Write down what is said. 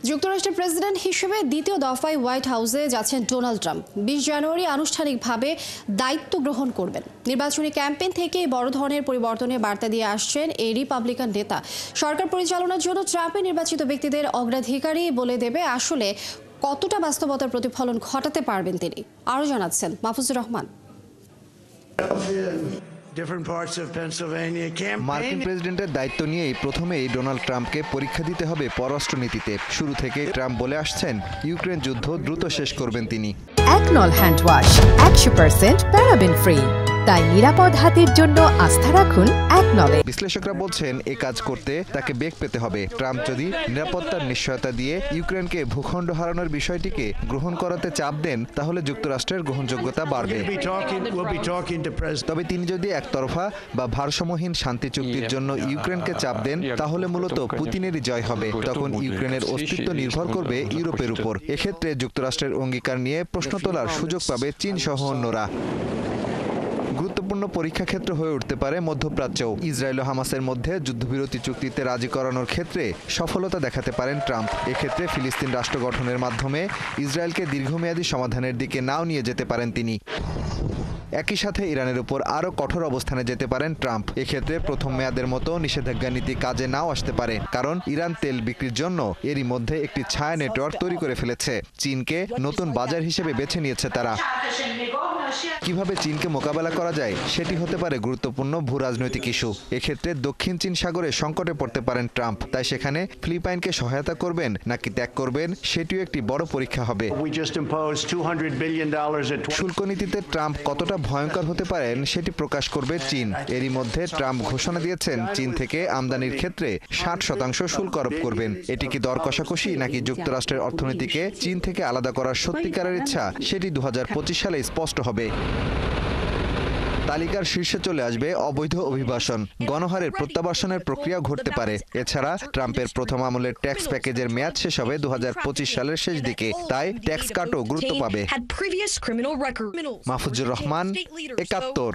যুক্তরাষ্ট্রের প্রেসিডেন্ট হিসেবে দ্বিতীয় দফায় হোয়াইট হাউসে যাচ্ছেন ডোনাল্ড ট্রাম্প। ২০ জানুয়ারি আনুষ্ঠানিকভাবে দায়িত্ব গ্রহণ করবেন। নির্বাচনী ক্যাম্পেইন থেকে বড় ধরনের পরিবর্তনের বার্তা দিয়ে আসছেন এই রিপাবলিকান নেতা। সরকার পরিচালনার জন্য ট্রাম্পের নির্বাচিত ব্যক্তিদের অগ্রাধিকারই বলে দেবে আসলে কতটা বাস্তবতার প্রতিফলন ঘটাতে পারবেন তিনি। আরও জানাচ্ছেন মাহফুজুর রহমান। মার্কিন প্রেসিডেন্টের দায়িত্ব নিয়েই প্রথমেই ডোনাল্ড ট্রাম্পকে পরীক্ষা দিতে হবে পররাষ্ট্রনীতিতে। শুরু থেকে ট্রাম্প বলে আসছেন ইউক্রেন যুদ্ধ দ্রুত শেষ করবেন তিনি। একনল হ্যান্ড ওয়াশ 100% প্যারাবেন ফ্রি, তাই নিরাপদ হাতের জন্য আস্থা রাখুন একনলে। বিশ্লেষকরা বলছেন এই কাজ করতে তাকে বেগ পেতে হবে। ট্রাম্প যদি নিরাপত্তার নিশ্চয়তা দিয়ে ইউক্রেনকে ভূখণ্ড হারানোর বিষয়টিকে গ্রহণ করাতে চাপ দেন, তাহলে যুক্তরাষ্ট্রের গ্রহণযোগ্যতা বাড়বে। তবে তিনি যদি একতরফা বা ভারসাম্যহীন শান্তি চুক্তির জন্য ইউক্রেনকে চাপ দেন, তাহলে মূলত পুতিনেরই জয় হবে। তখন ইউক্রেনের অস্তিত্ব নির্ভর করবে ইউরোপের উপর। এক্ষেত্রে যুক্তরাষ্ট্রের অঙ্গীকার নিয়ে প্রশ্ন তোলার সুযোগ পাবে চীন সহ অন্যরা। গুরুত্বপূর্ণ পরীক্ষা ক্ষেত্র হয়ে উঠতে পারে মধ্যপ্রাচ্যও। ইসরায়েল ও হামাসের মধ্যে যুদ্ধবিরতি চুক্তিতে রাজি করানোর ক্ষেত্রে সফলতা দেখাতে পারেন ট্রাম্প। এক্ষেত্রে ফিলিস্তিন রাষ্ট্র গঠনের মাধ্যমে ইসরায়েলকে দীর্ঘমেয়াদী সমাধানের দিকে নাও নিয়ে যেতে পারেন তিনি। একই সাথে ইরানের উপর আরও কঠোর অবস্থানে যেতে পারেন ট্রাম্প। এক্ষেত্রে প্রথম মেয়াদের মতো নিষেধাজ্ঞা নীতি কাজে নাও আসতে পারে, কারণ ইরান তেল বিক্রির জন্য এরই মধ্যে একটি ছায়া নেটওয়ার্ক তৈরি করে ফেলেছে। চীনকে নতুন বাজার হিসেবে বেছে নিয়েছে তারা। কিভাবে চীনকে মোকাবেলা করা যায় সেটি হতে পারে গুরুত্বপূর্ণ ভূরাজনৈতিক ইস্যু। এক্ষেত্রে দক্ষিণ চীন সাগরে সংকটে পড়তে পারেন ট্রাম্প। তাই সেখানে ফিলিপাইনকে সহায়তা করবেন নাকি ত্যাগ করবেন, সেটিও একটি বড় পরীক্ষা হবে। শুল্ক নীতিতে ট্রাম্প কতটা ভয়ঙ্কর হতে পারেন সেটি প্রকাশ করবে চীন। এরই মধ্যে ট্রাম্প ঘোষণা দিয়েছেন চীন থেকে আমদানির ক্ষেত্রে 60% শুল্ক আরোপ করবেন। এটি কি দর কষাকষি নাকি যুক্তরাষ্ট্রের অর্থনীতিকে চীন থেকে আলাদা করার সত্যিকারের ইচ্ছা, সেটি 2025 সালে স্পষ্ট হবে। তালিকার শীর্ষে চলে আসবে অবৈধ অভিবাসন। গণহারের প্রত্যাবাসনের প্রক্রিয়া ঘটতে পারে। এছাড়া ট্রাম্পের প্রথম আমলের ট্যাক্স প্যাকেজের মেয়াদ শেষ হবে 2025 সালের শেষ দিকে, তাই ট্যাক্স কাটও গুরুত্ব পাবে। মাহফুজুর রহমান, 71।